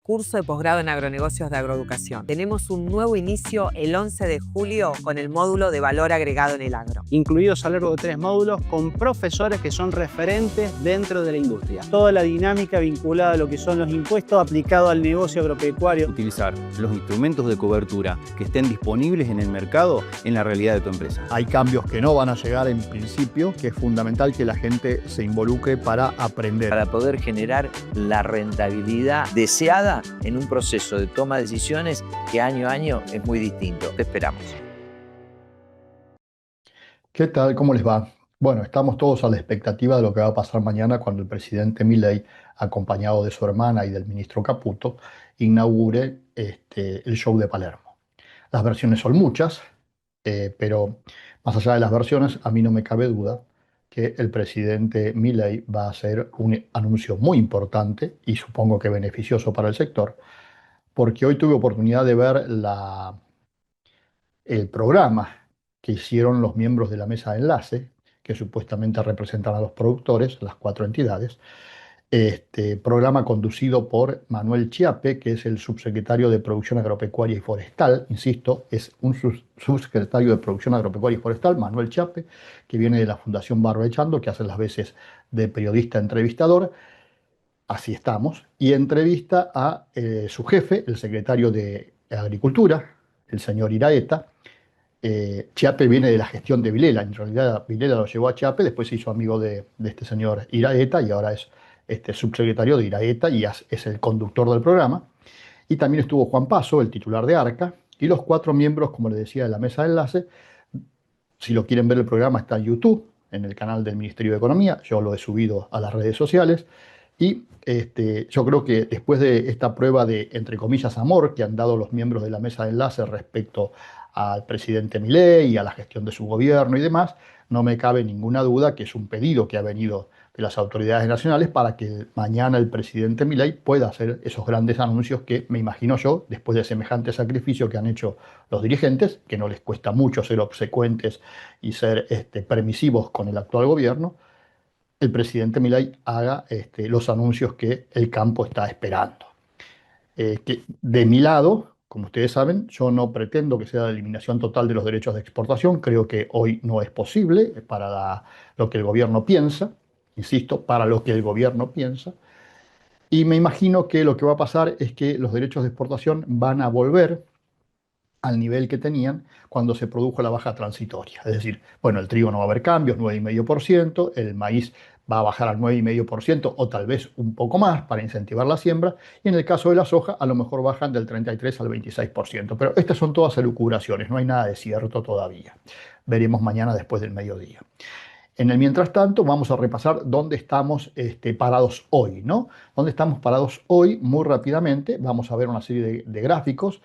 curso de posgrado en agronegocios de agroeducación. Tenemos un nuevo inicio el 11 de julio con el módulo de valor agregado en el agro. Incluidos a lo largo de 3 módulos con profesores que son referentes dentro de la industria. Toda la dinámica vinculada a lo que son los impuestos aplicados al negocio agropecuario. Utilizar los instrumentos de cobertura que estén disponibles en el mercado en la realidad de tu empresa. Hay cambios que no van a llegar en principio, que es fundamental que la gente se involucre para aprender. Para poder generar la rentabilidad deseada en un proceso de toma de decisiones que año a año es muy distinto. Te esperamos. ¿Qué tal? ¿Cómo les va? Bueno, estamos todos a la expectativa de lo que va a pasar mañana cuando el presidente Milei, acompañado de su hermana y del ministro Caputo, inaugure el show de Palermo. Las versiones son muchas, pero más allá de las versiones, a mí no me cabe duda que el presidente Milei va a hacer un anuncio muy importante y supongo que beneficioso para el sector, porque hoy tuve oportunidad de ver el programa que hicieron los miembros de la mesa de enlace, que supuestamente representan a los productores, las 4 entidades. Programa conducido por Manuel Chiappe, que es el subsecretario de Producción Agropecuaria y Forestal. Insisto, es un subsecretario de Producción Agropecuaria y Forestal, Manuel Chiappe, que viene de la Fundación Barro Echando, que hace las veces de periodista entrevistador. Así estamos. Y entrevista a su jefe, el secretario de Agricultura, el señor Iraeta. Chiappe viene de la gestión de Vilela. En realidad, Vilela lo llevó a Chiappe, después se hizo amigo de este señor Iraeta y ahora es subsecretario de Iraeta y es el conductor del programa. Y también estuvo Juan Paso, el titular de ARCA, y los 4 miembros, como les decía, de la mesa de enlace. Si lo quieren ver, el programa está en YouTube, en el canal del Ministerio de Economía. Yo lo he subido a las redes sociales. Y yo creo que después de esta prueba de, entre comillas, amor que han dado los miembros de la mesa de enlace respecto al presidente Milei y a la gestión de su gobierno y demás, no me cabe ninguna duda que es un pedido que ha venido de las autoridades nacionales para que mañana el presidente Milei pueda hacer esos grandes anuncios que me imagino yo, después de semejante sacrificio que han hecho los dirigentes, que no les cuesta mucho ser obsecuentes y ser permisivos con el actual gobierno, el presidente Milei haga los anuncios que el campo está esperando. Que de mi lado, como ustedes saben, yo no pretendo que sea la eliminación total de los derechos de exportación. Creo que hoy no es posible para lo que el gobierno piensa. Insisto, para lo que el gobierno piensa. Y me imagino que lo que va a pasar es que los derechos de exportación van a volver al nivel que tenían cuando se produjo la baja transitoria. Es decir, bueno, el trigo no va a haber cambios, 9,5%, el maíz va a bajar al 9,5% o tal vez un poco más para incentivar la siembra, y en el caso de la soja a lo mejor bajan del 33 al 26%. Pero estas son todas elucubraciones, no hay nada de cierto todavía. Veremos mañana después del mediodía. En el mientras tanto, vamos a repasar dónde estamos parados hoy, ¿no? ¿Dónde estamos parados hoy? Muy rápidamente, vamos a ver una serie de gráficos.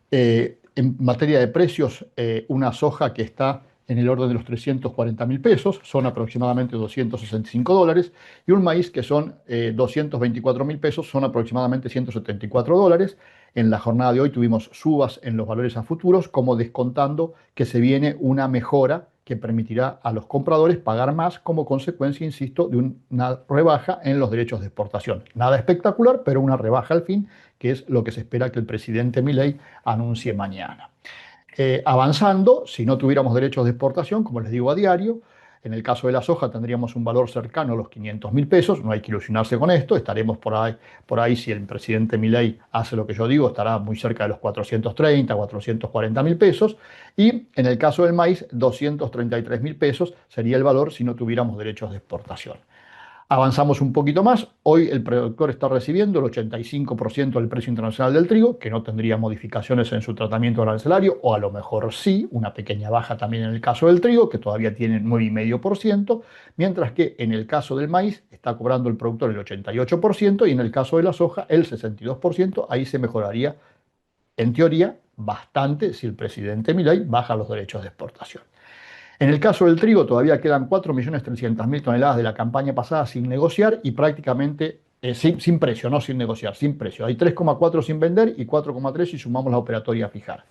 En materia de precios, una soja que está en el orden de los 340.000 pesos, son aproximadamente $265, y un maíz que son 224.000 pesos, son aproximadamente $174. En la jornada de hoy tuvimos subas en los valores a futuros, como descontando que se viene una mejora que permitirá a los compradores pagar más como consecuencia, insisto, de una rebaja en los derechos de exportación. Nada espectacular, pero una rebaja al fin, que es lo que se espera que el presidente Milei anuncie mañana. Avanzando, si no tuviéramos derechos de exportación, como les digo a diario, en el caso de la soja tendríamos un valor cercano a los 500.000 pesos, no hay que ilusionarse con esto, estaremos por ahí si el presidente Milei hace lo que yo digo, estará muy cerca de los 430, 440.000 pesos, y en el caso del maíz, 233.000 pesos sería el valor si no tuviéramos derechos de exportación. Avanzamos un poquito más. Hoy el productor está recibiendo el 85% del precio internacional del trigo, que no tendría modificaciones en su tratamiento arancelario, o a lo mejor sí, una pequeña baja también en el caso del trigo, que todavía tiene 9,5%, mientras que en el caso del maíz está cobrando el productor el 88% y en el caso de la soja el 62%. Ahí se mejoraría, en teoría, bastante si el presidente Milei baja los derechos de exportación. En el caso del trigo todavía quedan 4.300.000 toneladas de la campaña pasada sin negociar y prácticamente sin precio, no sin negociar, sin precio. Hay 3,4 sin vender y 4,3 si sumamos la operatoria a fijar.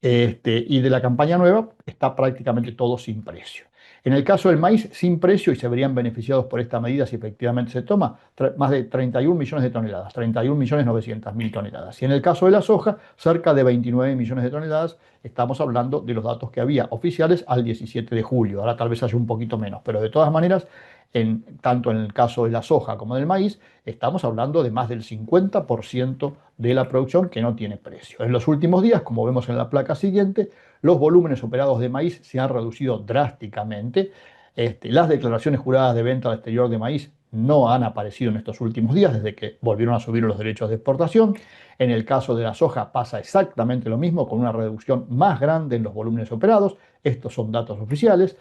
Y de la campaña nueva está prácticamente todo sin precio. En el caso del maíz, sin precio, y se verían beneficiados por esta medida si efectivamente se toma, más de 31 millones de toneladas, 31.900.000 toneladas. Y en el caso de la soja, cerca de 29 millones de toneladas. Estamos hablando de los datos que había oficiales al 17 de julio. Ahora tal vez haya un poquito menos, pero de todas maneras, tanto en el caso de la soja como del maíz, estamos hablando de más del 50% de la producción que no tiene precio. En los últimos días, como vemos en la placa siguiente, los volúmenes operados de maíz se han reducido drásticamente. Las declaraciones juradas de venta al exterior de maíz no han aparecido en estos últimos días desde que volvieron a subir los derechos de exportación. En el caso de la soja pasa exactamente lo mismo, con una reducción más grande en los volúmenes operados. Estos son datos oficiales.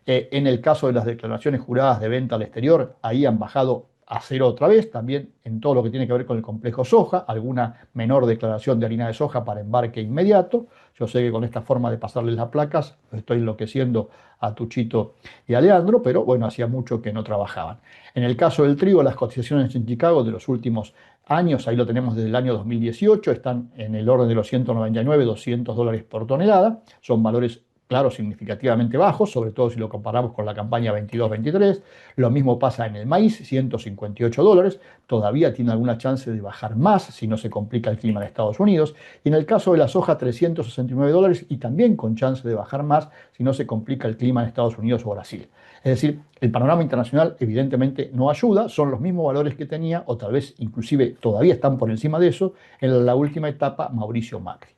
En el caso de las declaraciones juradas de venta al exterior, ahí han bajado a cero otra vez, también en todo lo que tiene que ver con el complejo soja, alguna menor declaración de harina de soja para embarque inmediato. Yo sé que con esta forma de pasarles las placas estoy enloqueciendo a Tuchito y a Leandro, pero bueno, hacía mucho que no trabajaban. En el caso del trigo, las cotizaciones en Chicago de los últimos años, ahí lo tenemos desde el año 2018, están en el orden de los 199, 200 dólares por tonelada, son valores claro, significativamente bajos, sobre todo si lo comparamos con la campaña 22-23. Lo mismo pasa en el maíz, 158 dólares. Todavía tiene alguna chance de bajar más si no se complica el clima en Estados Unidos. Y en el caso de la soja, 369 dólares y también con chance de bajar más si no se complica el clima en Estados Unidos o Brasil. Es decir, el panorama internacional evidentemente no ayuda, son los mismos valores que tenía, o tal vez inclusive todavía están por encima de eso, en la última etapa Mauricio Macri.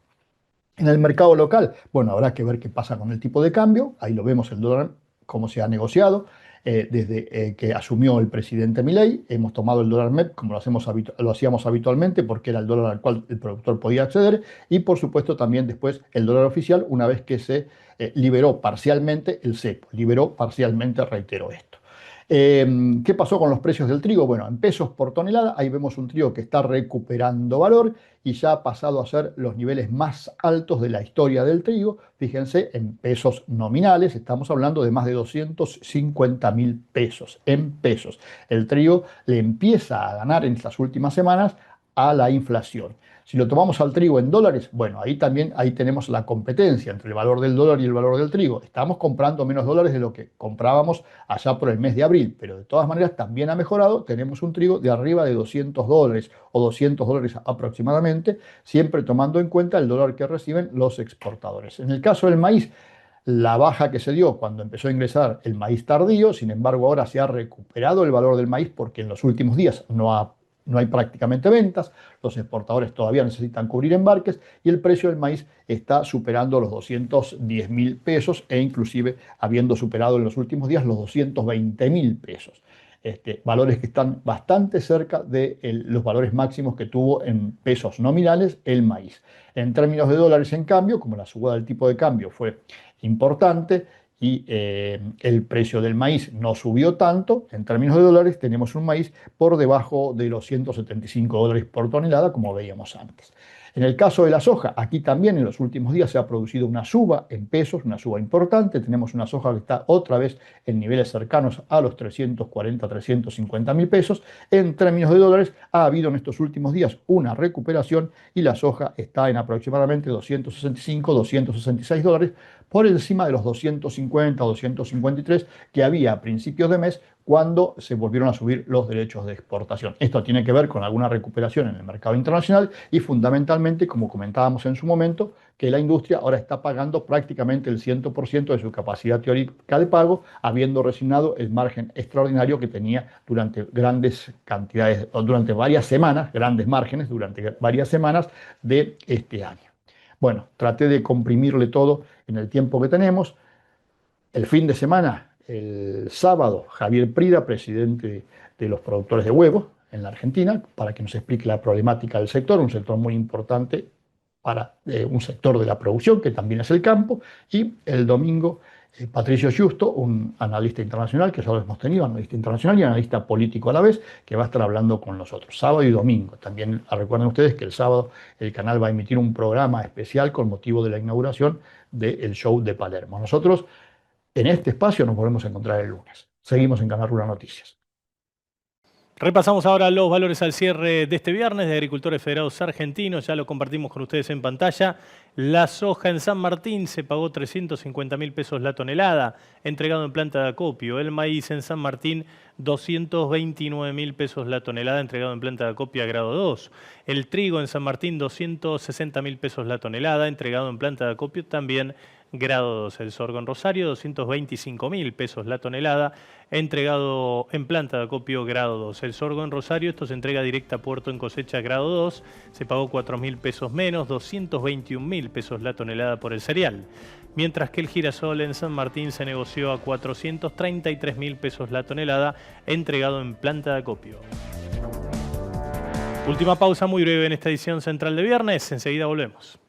En el mercado local, bueno, habrá que ver qué pasa con el tipo de cambio. Ahí lo vemos el dólar, cómo se ha negociado. Desde que asumió el presidente Milei, hemos tomado el dólar MEP como lo hacíamos habitualmente, porque era el dólar al cual el productor podía acceder. Y por supuesto también después el dólar oficial, una vez que se liberó parcialmente el cepo. Liberó parcialmente, reitero esto. ¿Qué pasó con los precios del trigo? Bueno, en pesos por tonelada, ahí vemos un trigo que está recuperando valor y ya ha pasado a ser los niveles más altos de la historia del trigo. Fíjense, en pesos nominales, estamos hablando de más de 250.000 pesos, en pesos. El trigo le empieza a ganar en estas últimas semanas a la inflación. Si lo tomamos al trigo en dólares, bueno, ahí tenemos la competencia entre el valor del dólar y el valor del trigo. Estamos comprando menos dólares de lo que comprábamos allá por el mes de abril, pero de todas maneras también ha mejorado. Tenemos un trigo de arriba de 200 dólares o 200 dólares aproximadamente, siempre tomando en cuenta el dólar que reciben los exportadores. En el caso del maíz, la baja que se dio cuando empezó a ingresar el maíz tardío, sin embargo ahora se ha recuperado el valor del maíz porque en los últimos días no hay prácticamente ventas, los exportadores todavía necesitan cubrir embarques y el precio del maíz está superando los 210.000 pesos e inclusive habiendo superado en los últimos días los 220.000 pesos. Valores que están bastante cerca de los valores máximos que tuvo en pesos nominales el maíz. En términos de dólares, en cambio, como la subida del tipo de cambio fue importante, y el precio del maíz no subió tanto, en términos de dólares tenemos un maíz por debajo de los 175 dólares por tonelada, como veíamos antes. En el caso de la soja, aquí también en los últimos días se ha producido una suba en pesos, una suba importante. Tenemos una soja que está otra vez en niveles cercanos a los 340, 350 mil pesos. En términos de dólares, ha habido en estos últimos días una recuperación y la soja está en aproximadamente 265, 266 dólares, por encima de los 250 o 253 que había a principios de mes cuando se volvieron a subir los derechos de exportación. Esto tiene que ver con alguna recuperación en el mercado internacional y fundamentalmente, como comentábamos en su momento, que la industria ahora está pagando prácticamente el 100% de su capacidad teórica de pago, habiendo resignado el margen extraordinario que tenía durante grandes cantidades, o durante varias semanas, grandes márgenes durante varias semanas de este año. Bueno, traté de comprimirle todo en el tiempo que tenemos. El fin de semana, el sábado, Javier Prida, presidente de los productores de huevos en la Argentina, para que nos explique la problemática del sector, un sector muy importante para un sector de la producción, que también es el campo. Y el domingo, Patricio Justo, un analista internacional, que ya lo hemos tenido, analista internacional y analista político a la vez, que va a estar hablando con nosotros, sábado y domingo. También recuerden ustedes que el sábado el canal va a emitir un programa especial con motivo de la inauguración del show de Palermo. Nosotros en este espacio nos volvemos a encontrar el lunes. Seguimos en Canal Rural Noticias. Repasamos ahora los valores al cierre de este viernes de Agricultores Federados Argentinos. Ya lo compartimos con ustedes en pantalla. La soja en San Martín se pagó 350.000 pesos la tonelada, entregado en planta de acopio. El maíz en San Martín, 229.000 pesos la tonelada, entregado en planta de acopio a grado 2. El trigo en San Martín, 260.000 pesos la tonelada, entregado en planta de acopio también grado 2. El sorgo en Rosario, 225.000 pesos la tonelada, entregado en planta de acopio grado 2. El sorgo en Rosario, esto se entrega directa a puerto en cosecha grado 2, se pagó 4.000 pesos menos, 221.000 pesos la tonelada por el cereal. Mientras que el girasol en San Martín se negoció a 433.000 pesos la tonelada, entregado en planta de acopio. Última pausa muy breve en esta edición central de viernes, enseguida volvemos.